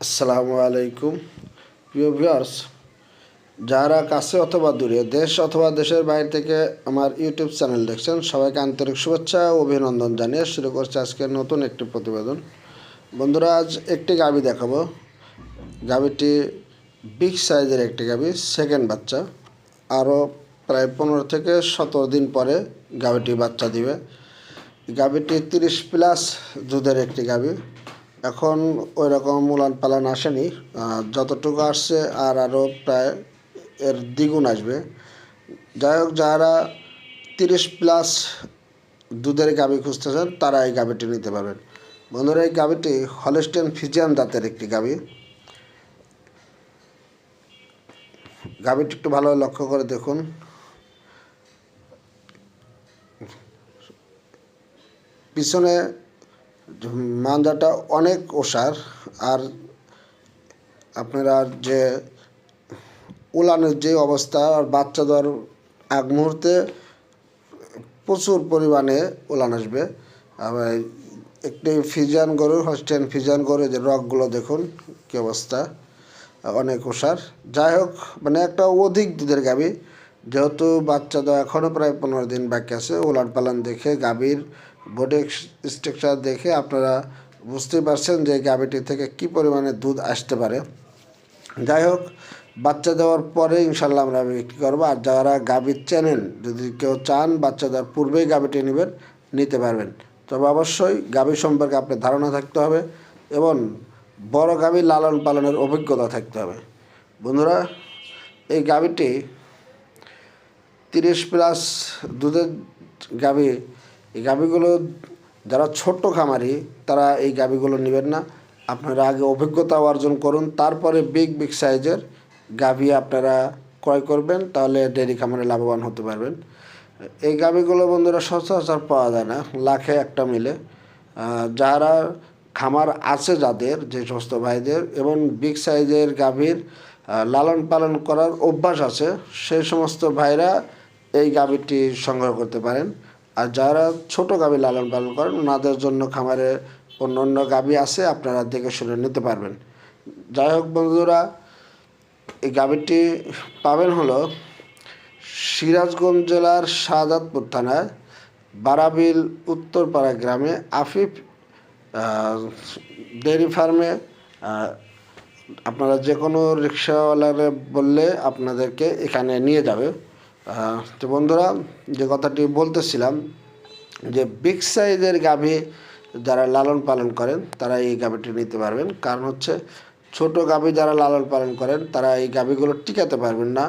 আসসালামু আলাইকুম প্রিয় ভিউয়ার্স, যারা কাছে অথবা দূরে দেশ অথবা দেশের বাইরে থেকে আমার ইউটিউব চ্যানেল দেখছেন, সবাইকে আন্তরিক শুভেচ্ছা ও অভিনন্দন জানিয়ে শুরু করছে আজকের নতুন একটি প্রতিবেদন। বন্ধুরা, আজ একটি গাভী দেখাবো। গাভীটি বিগ সাইজের একটি গাভী, সেকেন্ড বাচ্চা। আরও প্রায় 15 থেকে 17 দিন পরে গাভীটি বাচ্চা দিবে। গাভীটি 30+ দুধের একটি গাভী। এখন ওই রকম উলান পালান আসেনি, যতটুকু আসছে আর আরও প্রায় এর দ্বিগুণ আসবে। যাই হোক, যারা 30+ দুধের গাভী খুঁজতেছেন তারা এই গাভীটি নিতে পারবেন। বন্ধুরা, এই গাভীটি হলস্টেইন ফ্রিজিয়ান জাতের একটি গাভী। গাভীটি একটু ভালো লক্ষ্য করে দেখুন। পিছনে মাঞ্জাটা অনেক ওসার, আর আপনারা যে উলানের যে অবস্থা আর বাচ্চা দেওয়ার আগ মুহূর্তে প্রচুর পরিমাণে উলান আসবে। আবার একটি ফ্রিজিয়ান গরুর, হলস্টেইন ফ্রিজিয়ান গরুর যে রগগুলো দেখুন কী অবস্থা, অনেক ওসার। যাই হোক, মানে একটা অধিক দুধের গাভী, যেহেতু বাচ্চা দেওয়া এখনও প্রায় 15 দিন বাকি আছে। উলান পালান দেখে, গাভীর বডি স্ট্রাকচার দেখে আপনারা বুঝতেই পারছেন যে গাভীটি থেকে কী পরিমাণে দুধ আসতে পারে। যাই হোক, বাচ্চা দেওয়ার পরে ইনশাল্লাহ আমরা বিক্রি করবো। আর যারা গাভী চেনেন, যদি কেউ চান বাচ্চা দেওয়ার পূর্বেই গাভীটি নেবেন, নিতে পারবেন। তবে অবশ্যই গাভী সম্পর্কে আপনার ধারণা থাকতে হবে এবং বড় গাভী লালন পালনের অভিজ্ঞতা থাকতে হবে। বন্ধুরা, এই গাভীটি 30+ দুধের গাভী। এই গাভীগুলো যারা ছোট্ট খামারি তারা এই গাভীগুলো নেবেন না। আপনারা আগে অভিজ্ঞতা অর্জন করুন, তারপরে বিগ সাইজের গাভী আপনারা ক্রয় করবেন, তাহলে ডেয়ারি খামারে লাভবান হতে পারবেন। এই গাভীগুলো বন্ধুরা সচরাচর পাওয়া যায় না, লাখে একটা মিলে। যারা খামার আছে, যাদের যে সমস্ত ভাইদের এবং বিগ সাইজের গাভীর লালন পালন করার অভ্যাস আছে, সেই সমস্ত ভাইরা এই গাভীটি সংগ্রহ করতে পারেন। আর যারা ছোট গাভী লালন পালন করেন, ওনাদের জন্য খামারে অন্য গাভী আছে, আপনারা দেখে শুনে নিতে পারবেন। যাই হোক বন্ধুরা, এই গাভীটি পাবেন হলো সিরাজগঞ্জ জেলার শাহজাদপুর থানায় বারাবিল উত্তরপাড়া গ্রামে আফিফ ডেয়ারি ফার্মে। আপনারা যে কোনো রিক্সাওয়ালারে বললে আপনাদেরকে এখানে নিয়ে যাবে। তো বন্ধুরা, যে কথাটি বলতেছিলাম, যে বিগ সাইজের গাভী যারা লালন পালন করেন তারা এই গাভীটি নিতে পারবেন। কারণ হচ্ছে, ছোট গাভী যারা লালন পালন করেন তারা এই গাভীগুলো টিকাতে পারবেন না।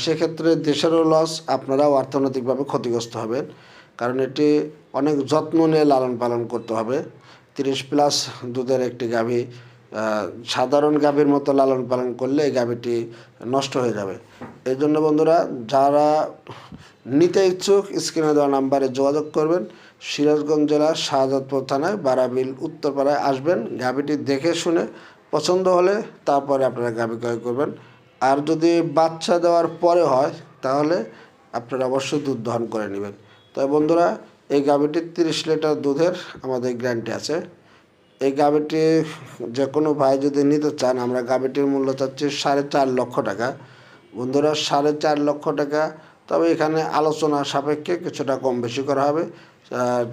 সেক্ষেত্রে দেশেরও লস, আপনারাও অর্থনৈতিকভাবে ক্ষতিগ্রস্ত হবেন। কারণ এটি অনেক যত্ন নিয়ে লালন পালন করতে হবে। 30+ দুধের একটি গাভী সাধারণ গাভীর মতো লালন পালন করলে এই গাভীটি নষ্ট হয়ে যাবে। এই জন্য বন্ধুরা, যারা নিতে ইচ্ছুক স্ক্রিনে দেওয়া নাম্বারে যোগাযোগ করবেন। সিরাজগঞ্জ জেলার শাহজাদপুর থানায় বারাবিল উত্তরপাড়ায় আসবেন। গাভীটি দেখে শুনে পছন্দ হলে তারপরে আপনারা গাভী ক্রয় করবেন। আর যদি বাচ্চা দেওয়ার পরে হয়, তাহলে আপনারা অবশ্যই দুধ দহন করে নেবেন। তাই বন্ধুরা, এই গাভীটির 30 লিটার দুধের আমাদের গ্যারান্টি আছে। এই গাভীটি যে কোনো ভাই যদি নিতে চান, আমরা গাভীটির মূল্য চাচ্ছি 4.5 লক্ষ টাকা। বন্ধুরা, 4.5 লক্ষ টাকা। তবে এখানে আলোচনা সাপেক্ষে কিছুটা কম বেশি করা হবে।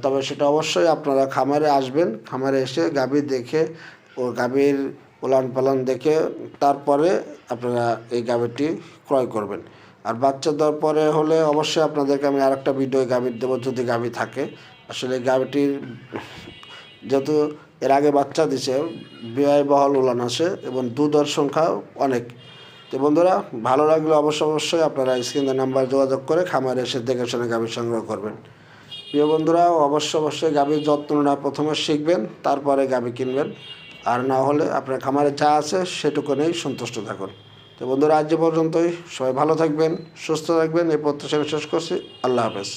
তবে সেটা অবশ্যই আপনারা খামারে আসবেন, খামারে এসে গাভী দেখে ও গাভীর উলান পালান দেখে তারপরে আপনারা এই গাভীটি ক্রয় করবেন। আর বাচ্চা দেওয়ার পরে হলে অবশ্যই আপনাদেরকে আমি আরেকটা ভিডিও গাভীর দেবো, যদি গাভী থাকে। আসলে গাভীটির যেহেতু এর আগে বাচ্চা দিছে, ব্যয়বহুল উলান আসে এবং দুধের সংখ্যাও অনেক। তো বন্ধুরা, ভালো লাগলে অবশ্যই আপনারা স্ক্রিনের নাম্বার যোগাযোগ করে খামারে এসে দেখে শুনে গাভী সংগ্রহ করবেন। প্রিয় বন্ধুরা, অবশ্যই গাভীর যত্নটা প্রথমে শিখবেন, তারপরে গাভী কিনবেন। আর না হলে আপনার খামারে যা আছে সেটুকু নেই, সন্তুষ্ট থাকুন। তো বন্ধুরা, আজ পর্যন্তই। সবাই ভালো থাকবেন, সুস্থ থাকবেন, এই প্রত্যাশা শেষ করছি। আল্লাহ হাফেজ।